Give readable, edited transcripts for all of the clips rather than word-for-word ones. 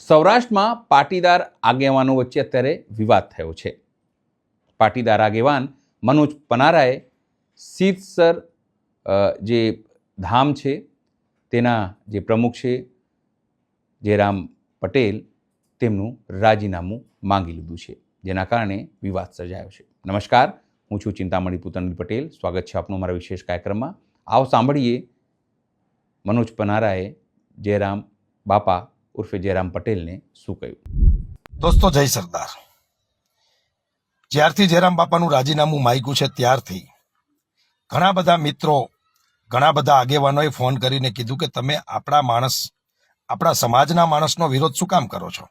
સૌરાષ્ટ્રમાં પાટીદાર આગેવાનો વચ્ચે અત્યારે વિવાદ થયો છે. પાટીદાર આગેવાન મનોજ પનારાએ સિદ્ધસર જે ધામ છે તેના જે પ્રમુખ છે જયરામ પટેલ તેમનું રાજીનામું માંગી લીધું છે, જેના કારણે વિવાદ સર્જાયો છે. નમસ્કાર, હું છું ચિંતામણી પુતનલ પટેલ. સ્વાગત છે આપનું મારા વિશેષ કાર્યક્રમમાં. આવો સાંભળીએ મનોજ પનારાએ જયરામ બાપા ઉર્ફે જયરામ પટેલને શું કહ્યું. દોસ્તો, જય સરદાર. જ્યારથી જયરામ બાપાનું રાજીનામું માંગ્યું છે ત્યારથી ઘણા બધા મિત્રો, ઘણા બધા આગેવાનોએ ફોન કરીને કીધું કે તમે આપણા સમાજના માણસનો વિરોધ શું કામ કરો છો?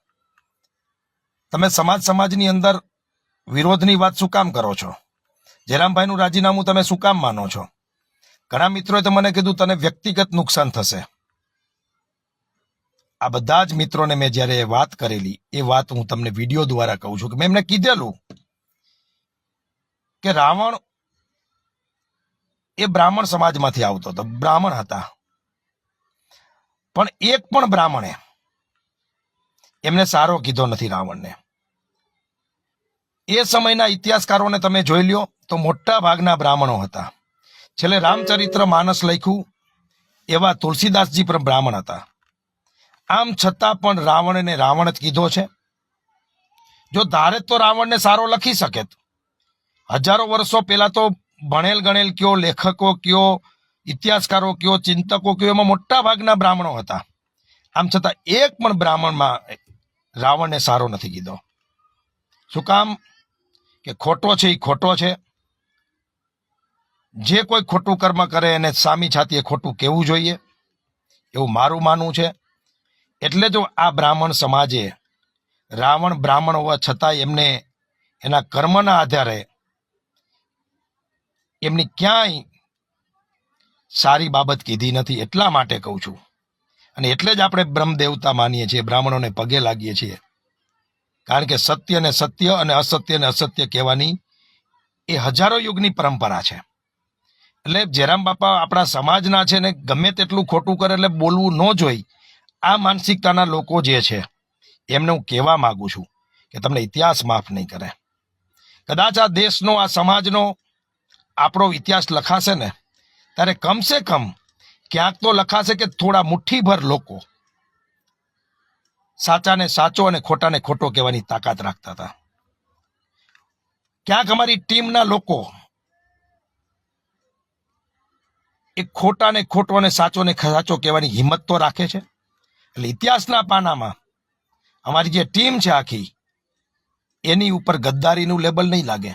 તમે સમાજની અંદર વિરોધની વાત શું કામ કરો છો? જયરામભાઈનું રાજીનામું તમે શું કામ માનો છો? ઘણા મિત્રોએ તો મને કીધું તને વ્યક્તિગત નુકસાન થશે. આ બધા જ મિત્રોને મેં જ્યારે વાત કરેલી એ વાત હું તમને વિડીયો દ્વારા કહું છું કે મેં એમને કીધેલું કે રાવણ એ બ્રાહ્મણ સમાજમાંથી આવતો હતો, બ્રાહ્મણ હતા, પણ એક પણ બ્રાહ્મણે એમને સારો કીધો નથી રાવણને. એ સમયના ઇતિહાસકારોને તમે જોઈ લ્યો તો મોટા ભાગના બ્રાહ્મણો હતા. છેલ્લે રામચરિત્ર માનસ લખ્યું એવા તુલસીદાસજી પણ બ્રાહ્મણ હતા. આમ છતાં પણ રાવણને રાવણ જ કીધો છે. જો ધારે તો રાવણને સારો લખી શકે. હજારો વર્ષો પહેલા તો ભણેલ ગણેલ કયો, લેખકો કયો, ઇતિહાસકારો કયો, ચિંતકો કયો, એમાં મોટા ભાગના બ્રાહ્મણો હતા. આમ છતાં એક પણ બ્રાહ્મણમાં રાવણને સારો નથી કીધો. શું કામ? કે ખોટો છે એ ખોટો છે. જે કોઈ ખોટું કર્મ કરે એને સામી છાતીએ ખોટું કહેવું જોઈએ, એવું મારું માનવું છે. એટલે જો આ બ્રાહ્મણ સમાજે રાવણ બ્રાહ્મણ હોવા છતાં એમને એના કર્મના આધારે એમની ક્યાંય સારી બાબત કીધી નથી. એટલા માટે કહું છું. અને એટલે જ આપણે બ્રહ્મ દેવતા માનીએ છીએ, બ્રાહ્મણોને પગે લાગીએ છીએ. કારણ કે સત્યને સત્ય અને અસત્યને અસત્ય કહેવાની એ હજારો યુગની પરંપરા છે. એટલે જયરામ બાપા આપણા સમાજના છે ને ગમે તેટલું ખોટું કરે એટલે બોલવું ન જોઈ. આ માનસિકતાના લોકો જે છે એમને હું કહેવા માંગુ છું કે તમને ઇતિહાસ માફ નહીં કરે. કદાચ આ દેશનો, આ સમાજનો, આપણો ઇતિહાસ લખાશે ને ત્યારે કમસે કમ ક્યાંક તો લખાશે કે થોડા મુઠ્ઠીભર લોકો સાચાને સાચો અને ખોટાને ખોટો કહેવાની તાકાત રાખતા હતા. ક્યાંક અમારી ટીમના લોકો એ ખોટાને ખોટો અને સાચોને સાચો કહેવાની હિંમત તો રાખે છે. એટલે ઇતિહાસના પાનામાં અમારી જે ટીમ છે આખી, એની ઉપર ગદ્દારીનું લેબલ નહીં લાગે,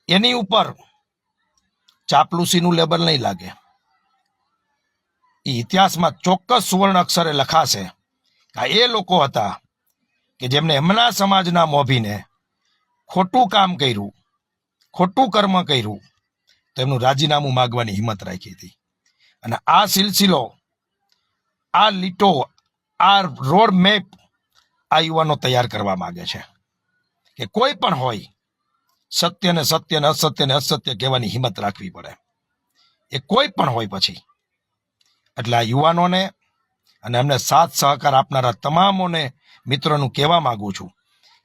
એની ઉપર ચાપલુસીનું લેબલ નહીં લાગે. એ ઇતિહાસમાં ચોક્કસ સુવર્ણ અક્ષરે લખાશે કે એ લોકો હતા કે જેમને એમના સમાજના મોભીને ખોટું કામ કર્યું, ખોટું કર્મ કર્યું, તો એમનું રાજીનામું માગવાની હિંમત રાખી હતી. અને આ સિલસિલો, આ લીટો, આ રોડ મેપ આ યુવાનો તૈયાર કરવા માંગે છે કે કોઈ પણ હોય સત્યને સત્ય ને અસત્યને અસત્ય કહેવાની હિંમત રાખવી પડે. એ કોઈ પણ હોય પછી. એટલે આ યુવાનોને અને એમને સાથ સહકાર આપનારા તમામોને મિત્રોનું કહેવા માંગુ છું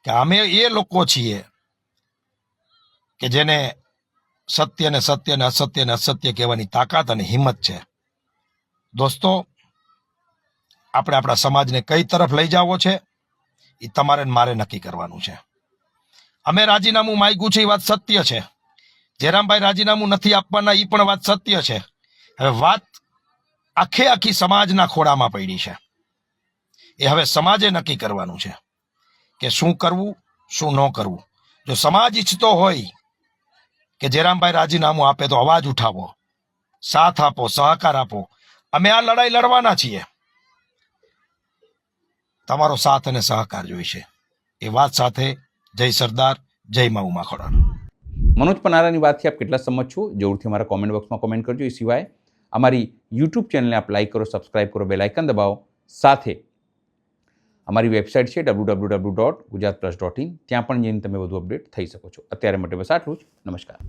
કે અમે એ લોકો છીએ કે જેને સત્યને સત્ય ને અસત્યને અસત્ય કહેવાની તાકાત અને હિંમત છે. દોસ્તો, આપણે આપણા સમાજને કઈ તરફ લઈ જવો છે એ તમારે મારે નક્કી કરવાનું છે. અમે રાજીનામું માંગ્યું છે એ વાત સત્ય છે. જયરામભાઈ રાજીનામું નથી આપવાના એ પણ વાત સત્ય છે. હવે વાત આખી સમાજના ખોળામાં પડી છે. એ હવે સમાજે નક્કી કરવાનું છે કે શું કરવું, શું ન કરવું. જો સમાજ ઈચ્છતો હોય કે જયરામભાઈ રાજીનામું આપે તો અવાજ ઉઠાવો, સાથ આપો, સહકાર આપો. અમે આ લડાઈ લડવાના છીએ. તમારો સાથ અને સહકાર જોઈશે. એ વાત સાથે જય સરદાર, જય મા ઉમા ખોડલ. મનોજ પનારાની વાતથી આપ કેટલા સમજ છો જરૂરથી અમારા કોમેન્ટ બોક્સમાં કોમેન્ટ કરજો. એ સિવાય અમારી યુટ્યુબ ચેનલને આપ લાઈક કરો, સબસ્ક્રાઈબ કરો, બેલ આઇકન દબાવો. સાથે અમારી વેબસાઇટ છે www.gujaratplus.in, ત્યાં પણ જઈને તમે વધુ અપડેટ થઈ શકો છો. અત્યારે માટે બસ આટલું જ. નમસ્કાર.